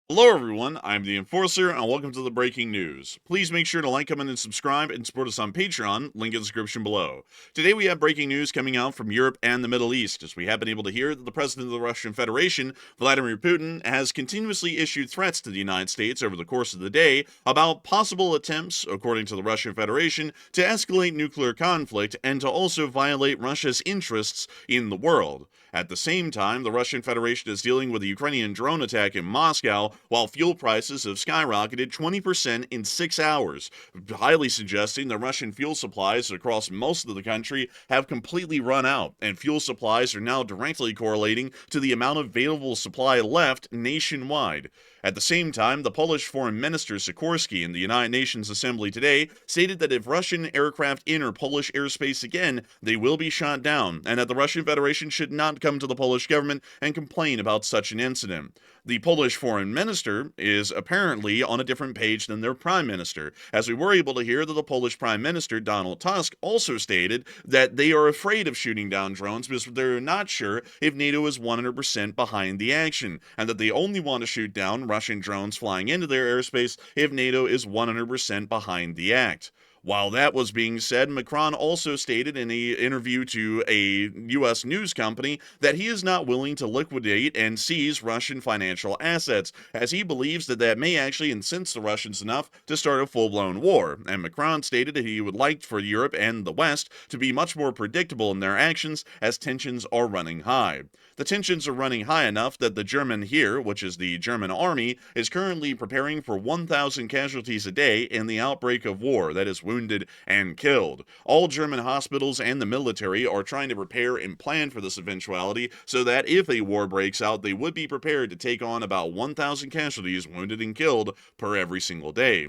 Hello everyone, I'm the Enforcer, and welcome to the breaking news. Please make sure to like, comment, and subscribe, and support us on Patreon, link in the description below. Today we have breaking news coming out from Europe and the Middle East, as we have been able to hear that the President of the Russian Federation, Vladimir Putin, has continuously issued threats to the United States over the course of the day about possible attempts, according to the Russian Federation, to escalate nuclear conflict and to also violate Russia's interests in the world. At the same time, the Russian Federation is dealing with a Ukrainian drone attack in Moscow, while fuel prices have skyrocketed 20% in 6 hours, highly suggesting that Russian fuel supplies across most of the country have completely run out, and fuel supplies are now directly correlating to the amount of available supply left nationwide. At the same time, the Polish Foreign Minister Sikorski in the United Nations Assembly today stated that if Russian aircraft enter Polish airspace again, they will be shot down, and that the Russian Federation should not come to the Polish government and complain about such an incident. The Polish Foreign Minister is apparently on a different page than their Prime Minister, as we were able to hear that the Polish Prime Minister, Donald Tusk, also stated that they are afraid of shooting down drones because they're not sure if NATO is 100% behind the action, and that they only want to shoot down Russian drones flying into their airspace if NATO is 100% behind the act. While that was being said, Macron also stated in an interview to a U.S. news company that he is not willing to liquidate and seize Russian financial assets, as he believes that that may actually incense the Russians enough to start a full-blown war. And Macron stated that he would like for Europe and the West to be much more predictable in their actions as tensions are running high. The tensions are running high enough that the German Heer, which is the German army, is currently preparing for 1,000 casualties a day in the outbreak of war, that is wounded and killed. All German hospitals and the military are trying to prepare and plan for this eventuality so that if a war breaks out, they would be prepared to take on about 1,000 casualties, wounded and killed, per every single day.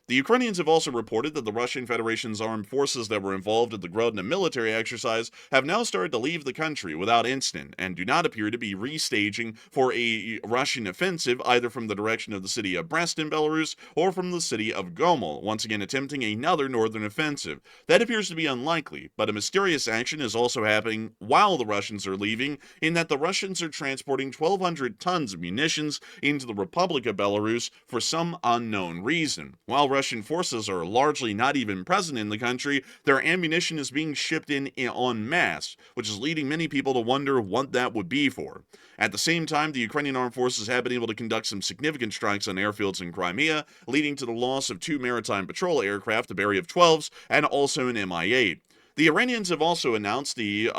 The Ukrainians have also reported that the Russian Federation's armed forces that were involved in the Grodno military exercise have now started to leave the country without incident and do not appear to be restaging for a Russian offensive either from the direction of the city of Brest in Belarus or from the city of Gomel, once again attempting another northern offensive. That appears to be unlikely, but a mysterious action is also happening while the Russians are leaving, in that the Russians are transporting 1,200 tons of munitions into the Republic of Belarus for some unknown reason. While Russian forces are largely not even present in the country, their ammunition is being shipped in en masse, which is leading many people to wonder what that would be for. At the same time, the Ukrainian armed forces have been able to conduct some significant strikes on airfields in Crimea, leading to the loss of 2 maritime patrol aircraft, a Beriev-12s, and also an Mi-8. The Iranians have also announced the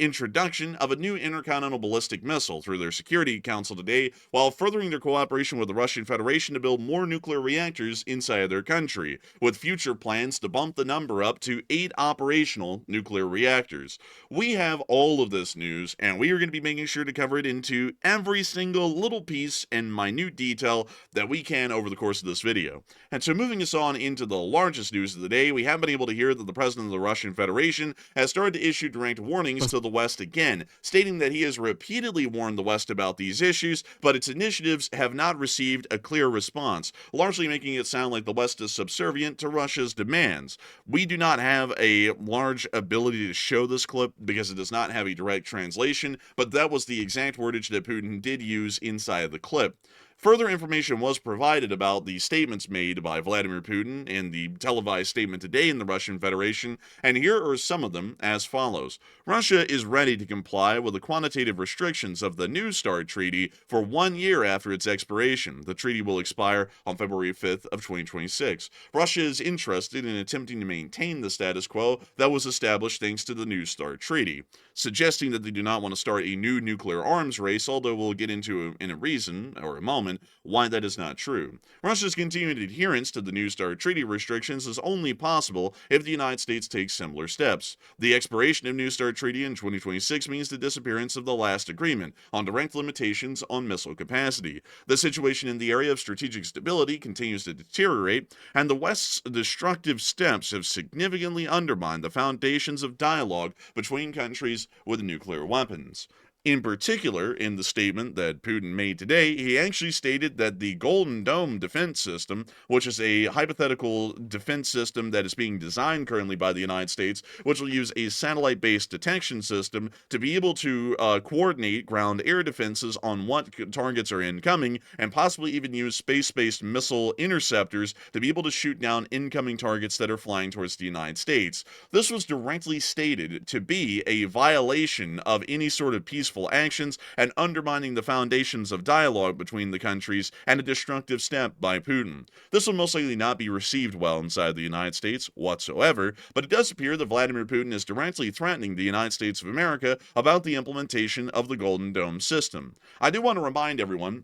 introduction of a new intercontinental ballistic missile through their Security Council today, while furthering their cooperation with the Russian Federation to build more nuclear reactors inside their country, with future plans to bump the number up to 8 operational nuclear reactors. We have all of this news, and we are going to be making sure to cover it into every single little piece and minute detail that we can over the course of this video. And so moving us on into the largest news of the day, we have been able to hear that the President of the Russian Federation has started to issue direct warnings to the West again, stating that he has repeatedly warned the West about these issues, but its initiatives have not received a clear response, largely making it sound like the West is subservient to Russia's demands. We do not have a large ability to show this clip because it does not have a direct translation, but that was the exact wordage that Putin did use inside the clip. Further information was provided about the statements made by Vladimir Putin in the televised statement today in the Russian Federation, and here are some of them as follows. Russia is ready to comply with the quantitative restrictions of the New START Treaty for 1 year after its expiration. The treaty will expire on February 5th of 2026. Russia is interested in attempting to maintain the status quo that was established thanks to the New START Treaty, suggesting that they do not want to start a new nuclear arms race, although we'll get into in a reason or a moment why that is not true. Russia's continued adherence to the New START Treaty restrictions is only possible if the United States takes similar steps. The expiration of New START Treaty in 2026 means the disappearance of the last agreement on direct limitations on missile capacity. The situation in the area of strategic stability continues to deteriorate, and the West's destructive steps have significantly undermined the foundations of dialogue between countries with nuclear weapons. In particular, in the statement that Putin made today, he actually stated that the Golden Dome defense system, which is a hypothetical defense system that is being designed currently by the United States, which will use a satellite-based detection system to be able to coordinate ground-air defenses on what targets are incoming, and possibly even use space-based missile interceptors to be able to shoot down incoming targets that are flying towards the United States. This was directly stated to be a violation of any sort of peaceful actions and undermining the foundations of dialogue between the countries, and a destructive step by Putin. This will most likely not be received well inside the United States whatsoever, but it does appear that Vladimir Putin is directly threatening the United States of America about the implementation of the Golden Dome system. I do want to remind everyone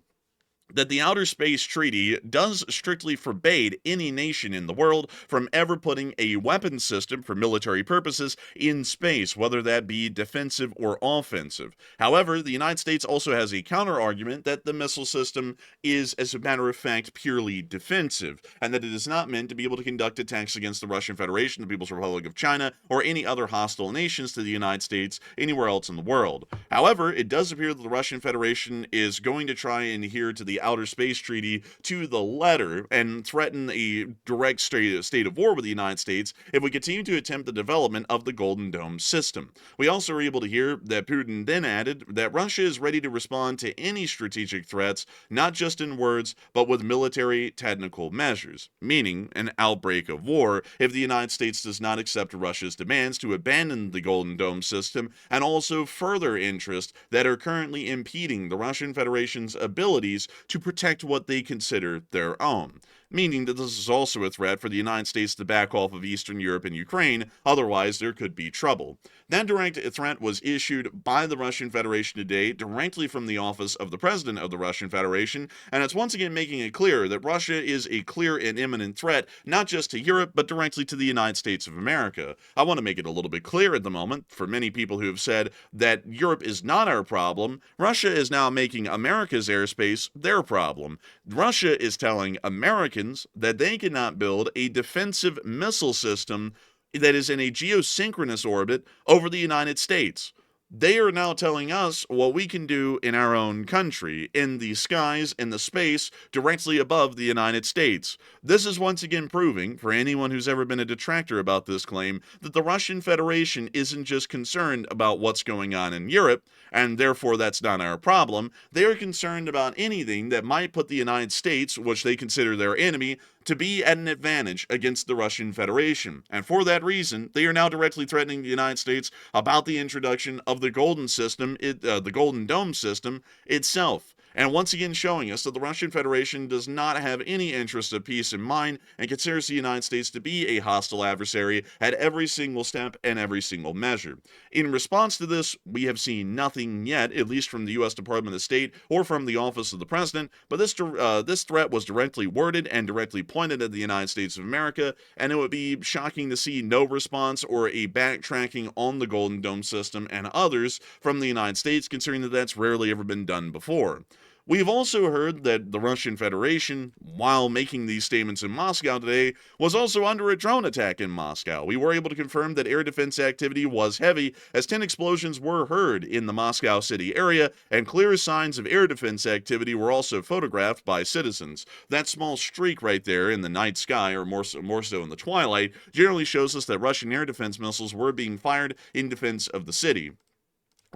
that the Outer Space Treaty does strictly forbade any nation in the world from ever putting a weapon system for military purposes in space, whether that be defensive or offensive. However, the United States also has a counter-argument that the missile system is, as a matter of fact, purely defensive, and that it is not meant to be able to conduct attacks against the Russian Federation, the People's Republic of China, or any other hostile nations to the United States anywhere else in the world. However, it does appear that the Russian Federation is going to try and adhere to the Outer Space Treaty to the letter and threaten a direct state of war with the United States if we continue to attempt the development of the Golden Dome system. We also were able to hear that Putin then added that Russia is ready to respond to any strategic threats, not just in words, but with military technical measures, meaning an outbreak of war if the United States does not accept Russia's demands to abandon the Golden Dome system, and also further interests that are currently impeding the Russian Federation's abilities to protect what they consider their own, meaning that this is also a threat for the United States to back off of Eastern Europe and Ukraine, otherwise there could be trouble. That direct threat was issued by the Russian Federation today, directly from the office of the President of the Russian Federation, and it's once again making it clear that Russia is a clear and imminent threat, not just to Europe, but directly to the United States of America. I want to make it a little bit clear at the moment, for many people who have said that Europe is not our problem, Russia is now making America's airspace their problem. Russia is telling Americans that they cannot build a defensive missile system that is in a geosynchronous orbit over the United States. They are now telling us what we can do in our own country, in the skies, in the space, directly above the United States. This is once again proving, for anyone who's ever been a detractor about this claim, that the Russian Federation isn't just concerned about what's going on in Europe, and therefore that's not our problem. They are concerned about anything that might put the United States, which they consider their enemy, to be at an advantage against the Russian Federation. And for that reason, they are now directly threatening the United States about the introduction of the the Golden Dome system itself. And once again showing us that the Russian Federation does not have any interest of peace in mind and considers the United States to be a hostile adversary at every single step and every single measure. In response to this, we have seen nothing yet, at least from the U.S. Department of State or from the Office of the President, but this threat was directly worded and directly pointed at the United States of America, and it would be shocking to see no response or a backtracking on the Golden Dome system and others from the United States, considering that that's rarely ever been done before. We've also heard that the Russian Federation, while making these statements in Moscow today, was also under a drone attack in Moscow. We were able to confirm that air defense activity was heavy, as 10 explosions were heard in the Moscow city area, and clear signs of air defense activity were also photographed by citizens. That small streak right there in the night sky, or more so in the twilight, generally shows us that Russian air defense missiles were being fired in defense of the city.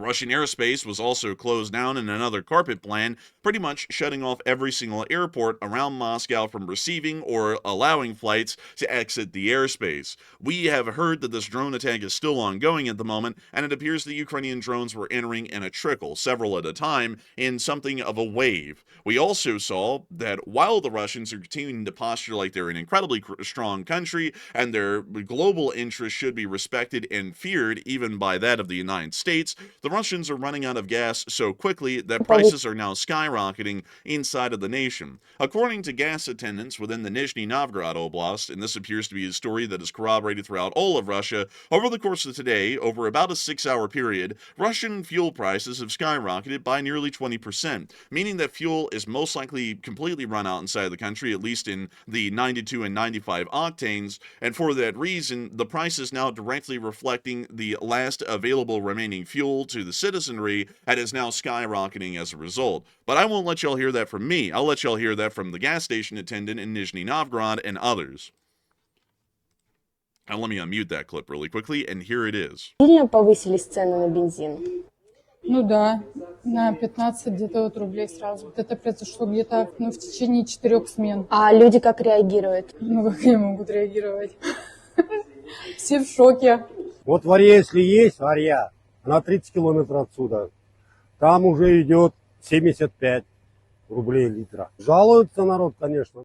Russian airspace was also closed down in another carpet plan, pretty much shutting off every single airport around Moscow from receiving or allowing flights to exit the airspace. We have heard that this drone attack is still ongoing at the moment, and it appears the Ukrainian drones were entering in a trickle, several at a time, in something of a wave. We also saw that while the Russians are continuing to posture like they're an incredibly strong country, and their global interests should be respected and feared even by that of the United States, the Russians are running out of gas so quickly that prices are now skyrocketing inside of the nation. According to gas attendants within the Nizhny Novgorod Oblast, and this appears to be a story that is corroborated throughout all of Russia, over the course of today, over about a 6-hour period, Russian fuel prices have skyrocketed by nearly 20%, meaning that fuel is most likely completely run out inside the country, at least in the 92 and 95 octanes, and for that reason, the price is now directly reflecting the last available remaining fuel to to the citizenry and is now skyrocketing as a result. But I won't let y'all hear that from me. I'll let y'all hear that from the gas station attendant in Nizhny Novgorod and others. Now let me unmute that clip really quickly, and here it is. Сильно повысились цены на бензин? Ну да, на 15 где-то вот рублей сразу. Это произошло где-то в течение 4 смен. А люди как реагируют? Ну как они могут реагировать? Все в шоке. Вот варья, если есть варья, она 30 километров отсюда, там уже идет 75 рублей литра. Жалуется народ, конечно.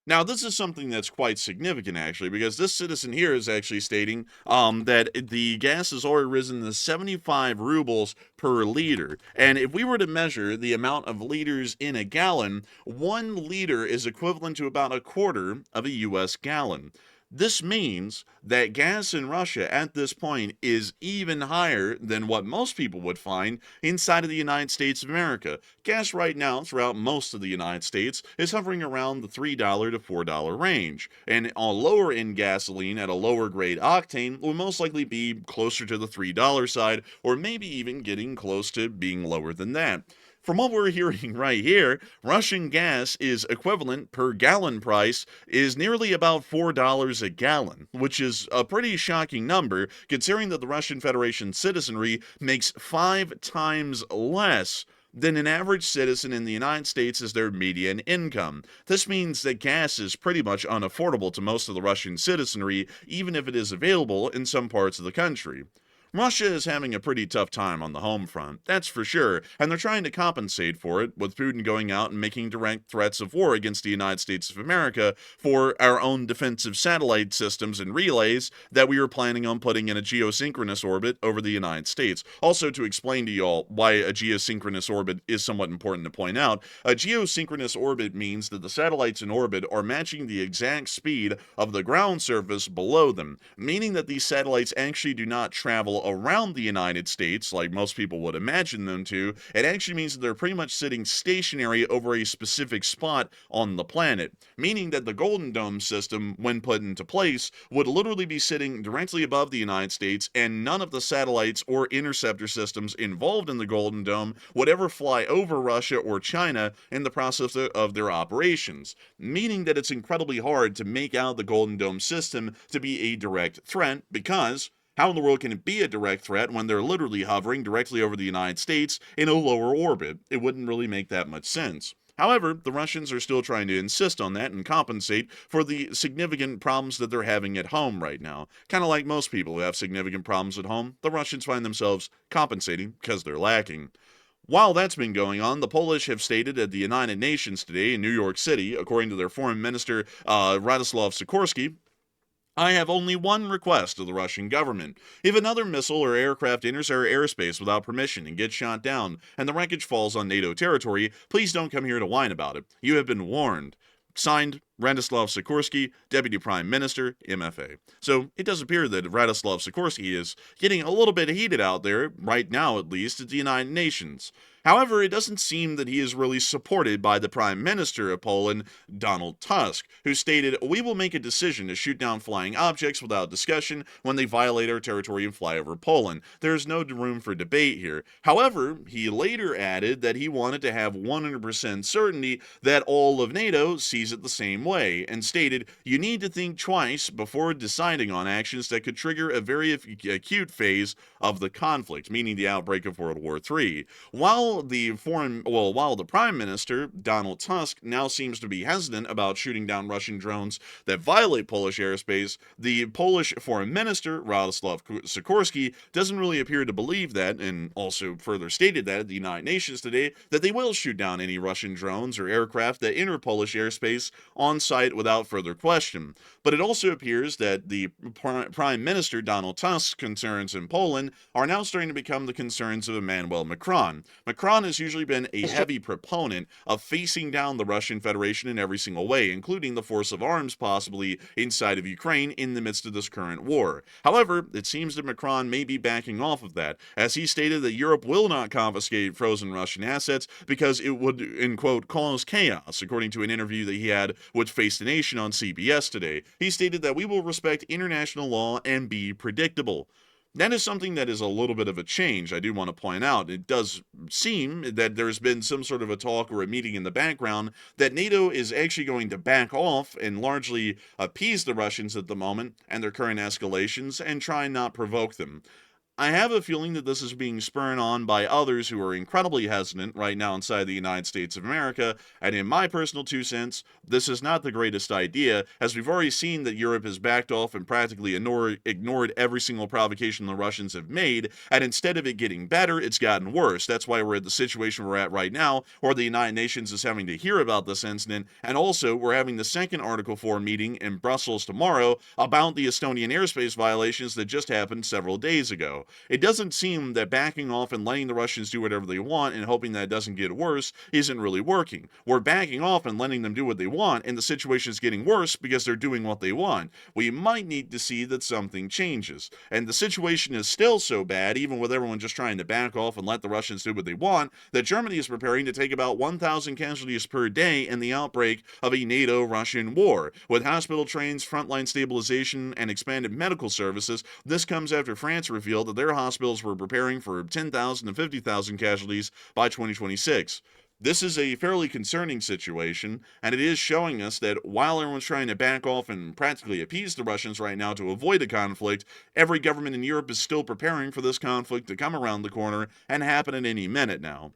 Now, this is something that's quite significant, actually, because this citizen here is actually stating that the gas has already risen to 75 rubles per liter. And if we were to measure the amount of liters in a gallon, 1 liter is equivalent to about a quarter of a U.S. gallon. This means that gas in Russia at this point is even higher than what most people would find inside of the United States of America. Gas right now throughout most of the United States is hovering around the $3 to $4 range, and a lower end gasoline at a lower grade octane will most likely be closer to the $3 side, or maybe even getting close to being lower than that. From what we're hearing right here, Russian gas is equivalent per gallon price is nearly about $4 a gallon, which is a pretty shocking number considering that the Russian Federation citizenry makes 5 times less than an average citizen in the United States as their median income. This means that gas is pretty much unaffordable to most of the Russian citizenry, even if it is available in some parts of the country. Russia is having a pretty tough time on the home front, that's for sure, and they're trying to compensate for it, with Putin going out and making direct threats of war against the United States of America for our own defensive satellite systems and relays that we were planning on putting in a geosynchronous orbit over the United States. Also, to explain to y'all why a geosynchronous orbit is somewhat important to point out, a geosynchronous orbit means that the satellites in orbit are matching the exact speed of the ground surface below them, meaning that these satellites actually do not travel around the United States like most people would imagine them to. It actually means that they're pretty much sitting stationary over a specific spot on the planet, meaning that the Golden Dome system, when put into place, would literally be sitting directly above the United States, and none of the satellites or interceptor systems involved in the Golden Dome would ever fly over Russia or China in the process of their operations, meaning that it's incredibly hard to make out the Golden Dome system to be a direct threat, because how in the world can it be a direct threat when they're literally hovering directly over the United States in a lower orbit? It wouldn't really make that much sense. However, the Russians are still trying to insist on that and compensate for the significant problems that they're having at home right now. Kind of like most people who have significant problems at home, the Russians find themselves compensating because they're lacking. While that's been going on, the Polish have stated at the United Nations today in New York City, according to their foreign minister Radoslaw Sikorski, I have only one request of the Russian government. If another missile or aircraft enters our airspace without permission and gets shot down, and the wreckage falls on NATO territory, please don't come here to whine about it. You have been warned. Signed, Radoslaw Sikorski, Deputy Prime Minister, MFA. So it does appear that Radoslaw Sikorski is getting a little bit heated out there, right now at least, at the United Nations. However, it doesn't seem that he is really supported by the Prime Minister of Poland, Donald Tusk, who stated, "We will make a decision to shoot down flying objects without discussion when they violate our territory and fly over Poland. There is no room for debate here." However, he later added that he wanted to have 100% certainty that all of NATO sees it the same way, and stated, "You need to think twice before deciding on actions that could trigger a very acute phase of the conflict," meaning the outbreak of World War III. While the Prime Minister, Donald Tusk, now seems to be hesitant about shooting down Russian drones that violate Polish airspace, the Polish Foreign Minister, Radoslaw Sikorski, doesn't really appear to believe that, and also further stated that at the United Nations today, that they will shoot down any Russian drones or aircraft that enter Polish airspace on site without further question. But it also appears that the Prime Minister, Donald Tusk's concerns in Poland are now starting to become the concerns of Emmanuel Macron. Macron has usually been a heavy proponent of facing down the Russian Federation in every single way, including the force of arms possibly inside of Ukraine in the midst of this current war. However, it seems that Macron may be backing off of that, as he stated that Europe will not confiscate frozen Russian assets because it would, in quote, cause chaos, according to an interview that he had with Face the Nation on CBS today. He stated that we will respect international law and be predictable. That is something that is a little bit of a change, I do want to point out. It does seem that there's been some sort of a talk or a meeting in the background that NATO is actually going to back off and largely appease the Russians at the moment and their current escalations and try and not provoke them. I have a feeling that this is being spurred on by others who are incredibly hesitant right now inside the United States of America, and in my personal 2 cents, this is not the greatest idea, as we've already seen that Europe has backed off and practically ignored every single provocation the Russians have made, and instead of it getting better, it's gotten worse. That's why we're at the situation we're at right now, where the United Nations is having to hear about this incident, and also we're having the second Article 4 meeting in Brussels tomorrow about the Estonian airspace violations that just happened several days ago. It doesn't seem that backing off and letting the Russians do whatever they want and hoping that it doesn't get worse isn't really working. We're backing off and letting them do what they want, and the situation is getting worse because they're doing what they want. We might need to see that something changes. And the situation is still so bad, even with everyone just trying to back off and let the Russians do what they want, that Germany is preparing to take about 1,000 casualties per day in the outbreak of a NATO-Russian war. With hospital trains, frontline stabilization, and expanded medical services, this comes after France revealed that their hospitals were preparing for 10,000 to 50,000 casualties by 2026. This is a fairly concerning situation, and it is showing us that while everyone's trying to back off and practically appease the Russians right now to avoid a conflict, every government in Europe is still preparing for this conflict to come around the corner and happen at any minute now.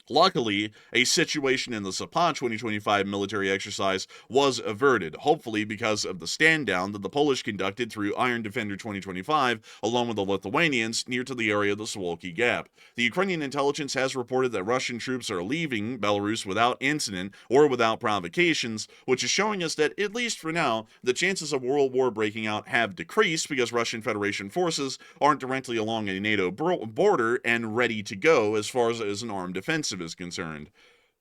Luckily, a situation in the Zapad 2025 military exercise was averted, hopefully because of the stand-down that the Polish conducted through Iron Defender 2025, along with the Lithuanians, near to the area of the Suwalki Gap. The Ukrainian intelligence has reported that Russian troops are leaving Belarus without incident or without provocations, which is showing us that, at least for now, the chances of world war breaking out have decreased because Russian Federation forces aren't directly along a NATO border and ready to go as far as an armed defensive is concerned.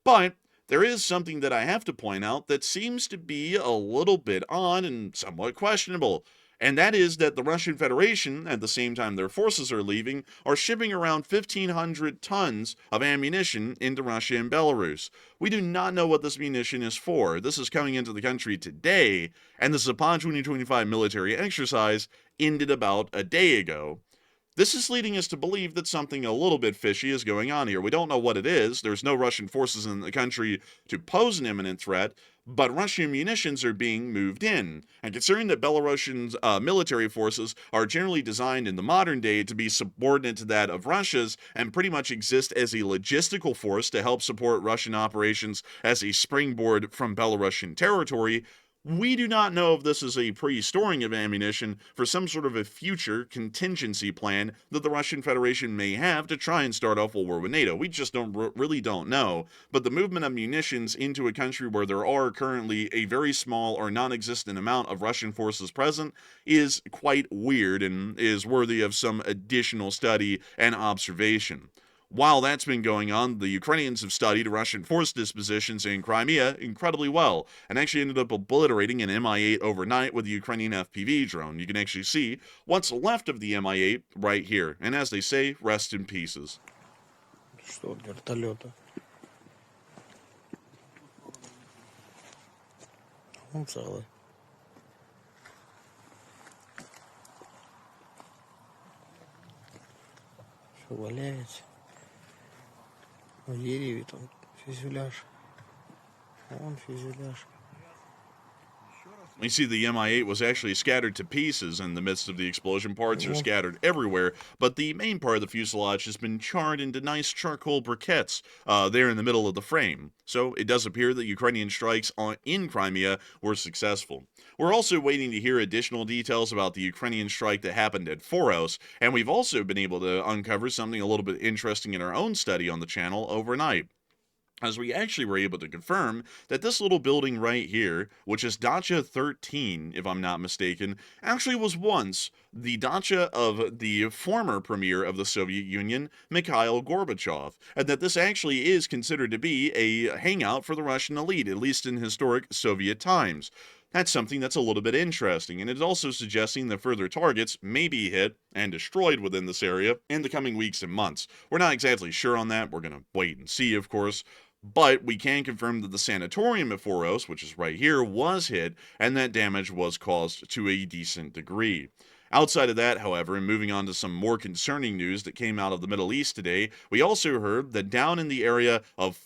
But there is something that I have to point out that seems to be a little bit odd and somewhat questionable, and that is that the Russian Federation, at the same time their forces are leaving, are shipping around 1,500 tons of ammunition into Russia and Belarus. We do not know what this munition is for. This is coming into the country today, and the Zapad 2025 military exercise ended about a day ago. This is leading us to believe that something a little bit fishy is going on here. We don't know what it is. There's no Russian forces in the country to pose an imminent threat, but Russian munitions are being moved in. And considering that Belarusian military forces are generally designed in the modern day to be subordinate to that of Russia's and pretty much exist as a logistical force to help support Russian operations as a springboard from Belarusian territory, we do not know if this is a pre-storing of ammunition for some sort of a future contingency plan that the Russian Federation may have to try and start off a war with NATO. We just really don't know. But the movement of munitions into a country where there are currently a very small or non-existent amount of Russian forces present is quite weird and is worthy of some additional study and observation. While that's been going on, the Ukrainians have studied Russian force dispositions in Crimea incredibly well, and actually ended up obliterating an Mi-8 overnight with the Ukrainian FPV drone. You can actually see what's left of the Mi-8 right here, and as they say, rest in pieces. Что, вертолета? Он целый. Все валяется. На дереве там фюзеляж. Вон фюзеляж. We see the Mi-8 was actually scattered to pieces in the midst of the explosion. Parts are scattered everywhere, but the main part of the fuselage has been charred into nice charcoal briquettes there in the middle of the frame. So it does appear that Ukrainian strikes in Crimea were successful. We're also waiting to hear additional details about the Ukrainian strike that happened at Foros, and we've also been able to uncover something a little bit interesting in our own study on the channel overnight, as we actually were able to confirm that this little building right here, which is Dacha 13, if I'm not mistaken, actually was once the dacha of the former premier of the Soviet Union, Mikhail Gorbachev, and that this actually is considered to be a hangout for the Russian elite, at least in historic Soviet times. That's something that's a little bit interesting, and it's also suggesting that further targets may be hit and destroyed within this area in the coming weeks and months. We're not exactly sure on that. We're going to wait and see, of course. But we can confirm that the sanatorium at Foros, which is right here, was hit, and that damage was caused to a decent degree. Outside of that, however, and moving on to some more concerning news that came out of the Middle East today, we also heard that down in the area of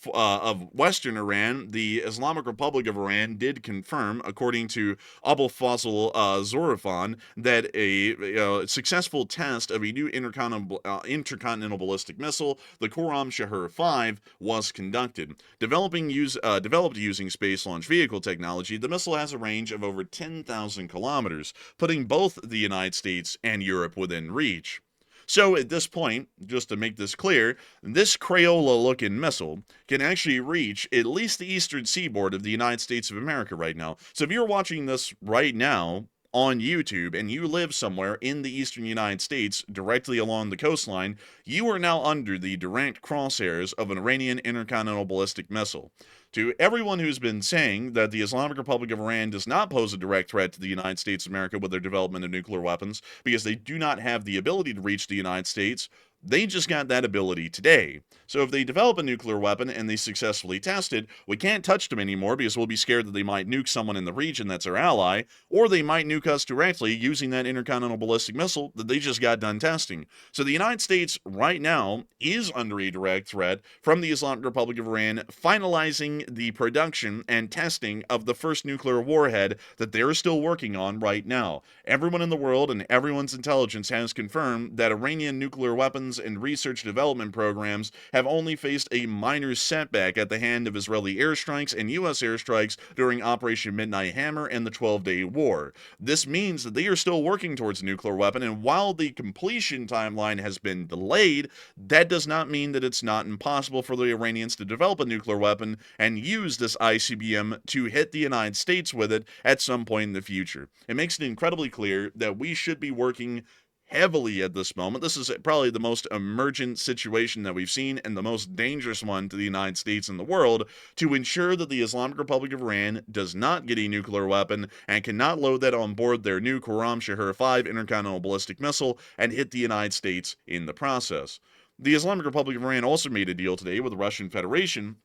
western Iran, the Islamic Republic of Iran did confirm, according to Abul Fazl Zorafan, that a successful test of a new intercontinental ballistic missile, the Khorram Shahar 5, was conducted. Developed using space launch vehicle technology, the missile has a range of over 10,000 kilometers, putting both the United States and Europe within reach. So at this point, just to make this clear, this Crayola-looking missile can actually reach at least the eastern seaboard of the United States of America right now. So if you're watching this right now on YouTube and you live somewhere in the eastern United States directly along the coastline, you are now under the direct crosshairs of an Iranian intercontinental ballistic missile. To everyone who's been saying that the Islamic Republic of Iran does not pose a direct threat to the United States of America with their development of nuclear weapons because they do not have the ability to reach the United States, they just got that ability today. So if they develop a nuclear weapon and they successfully test it, we can't touch them anymore because we'll be scared that they might nuke someone in the region that's our ally, or they might nuke us directly using that intercontinental ballistic missile that they just got done testing. So the United States right now is under a direct threat from the Islamic Republic of Iran finalizing the production and testing of the first nuclear warhead that they're still working on right now. Everyone in the world and everyone's intelligence has confirmed that Iranian nuclear weapons and research development programs have only faced a minor setback at the hand of Israeli airstrikes and U.S. airstrikes during Operation Midnight Hammer and the 12-Day War. This means that they are still working towards a nuclear weapon, and while the completion timeline has been delayed, that does not mean that it's not impossible for the Iranians to develop a nuclear weapon and use this ICBM to hit the United States with it at some point in the future. It makes it incredibly clear that we should be working heavily at this moment. This is probably the most emergent situation that we've seen and the most dangerous one to the United States and the world to ensure that the Islamic Republic of Iran does not get a nuclear weapon and cannot load that on board their new Khorram Shahar 5 intercontinental ballistic missile and hit the United States in the process. The Islamic Republic of Iran also made a deal today with the Russian Federation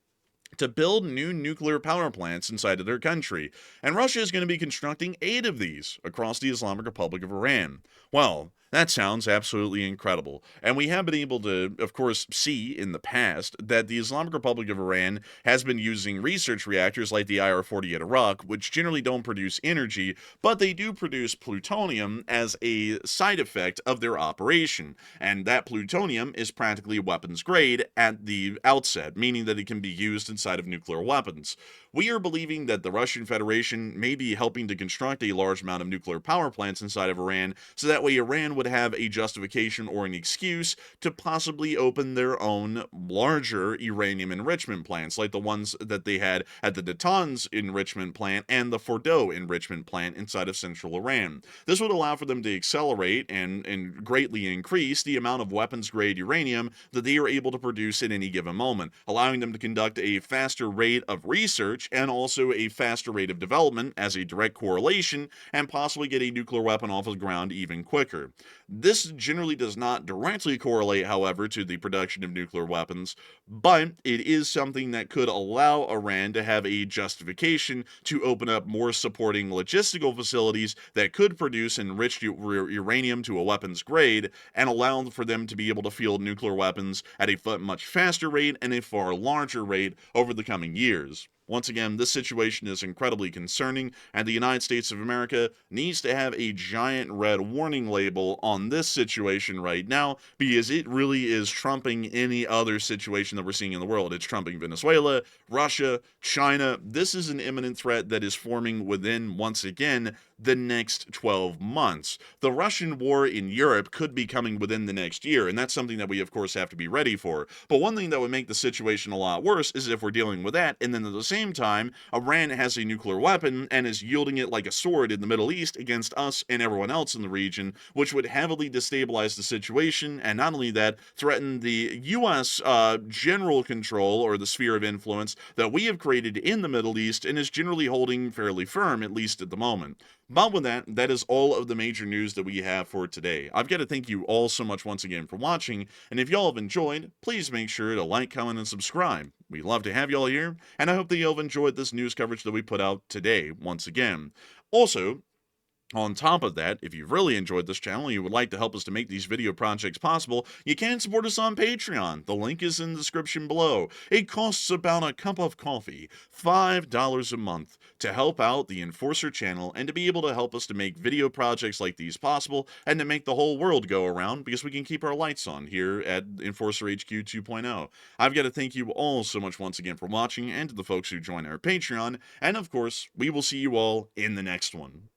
to build new nuclear power plants inside of their country, and Russia is going to be constructing 8 of these across the Islamic Republic of Iran. Well, that sounds absolutely incredible. And we have been able to, of course, see in the past that the Islamic Republic of Iran has been using research reactors like the IR-40 at Iraq, which generally don't produce energy, but they do produce plutonium as a side effect of their operation. And that plutonium is practically weapons grade at the outset, meaning that it can be used inside of nuclear weapons. We are believing that the Russian Federation may be helping to construct a large amount of nuclear power plants inside of Iran, so that way Iran would have a justification or an excuse to possibly open their own larger uranium enrichment plants, like the ones that they had at the Natanz enrichment plant and the Fordow enrichment plant inside of central Iran. This would allow for them to accelerate and greatly increase the amount of weapons-grade uranium that they are able to produce at any given moment, allowing them to conduct a faster rate of research and also a faster rate of development as a direct correlation, and possibly get a nuclear weapon off the ground even quicker. This generally does not directly correlate, however, to the production of nuclear weapons, but it is something that could allow Iran to have a justification to open up more supporting logistical facilities that could produce enriched uranium to a weapons grade and allow for them to be able to field nuclear weapons at a much faster rate and a far larger rate over the coming years. Once again, this situation is incredibly concerning, and the United States of America needs to have a giant red warning label on this situation right now, because it really is trumping any other situation that we're seeing in the world. It's trumping Venezuela, Russia, China. This is an imminent threat that is forming within, once again, the next 12 months. The Russian war in Europe could be coming within the next year, and that's something that we, of course, have to be ready for. But one thing that would make the situation a lot worse is if we're dealing with that, and then at the same time, Iran has a nuclear weapon and is wielding it like a sword in the Middle East against us and everyone else in the region, which would heavily destabilize the situation, and not only that, threaten the U.S. General control or the sphere of influence that we have created in the Middle East and is generally holding fairly firm, at least at the moment. But with that, that is all of the major news that we have for today. I've got to thank you all so much once again for watching, and if y'all have enjoyed, please make sure to like, comment, and subscribe. We love to have y'all here, and I hope that y'all have enjoyed this news coverage that we put out today once again. Also, On top of that, if you've really enjoyed this channel and you would like to help us to make these video projects possible, you can support us on Patreon. The link is in the description below. It costs about a cup of coffee, $5 a month, to help out the Enforcer channel and to be able to help us to make video projects like these possible and to make the whole world go around because we can keep our lights on here at Enforcer HQ 2.0. I've got to thank you all so much once again for watching and to the folks who join our Patreon, and of course, we will see you all in the next one.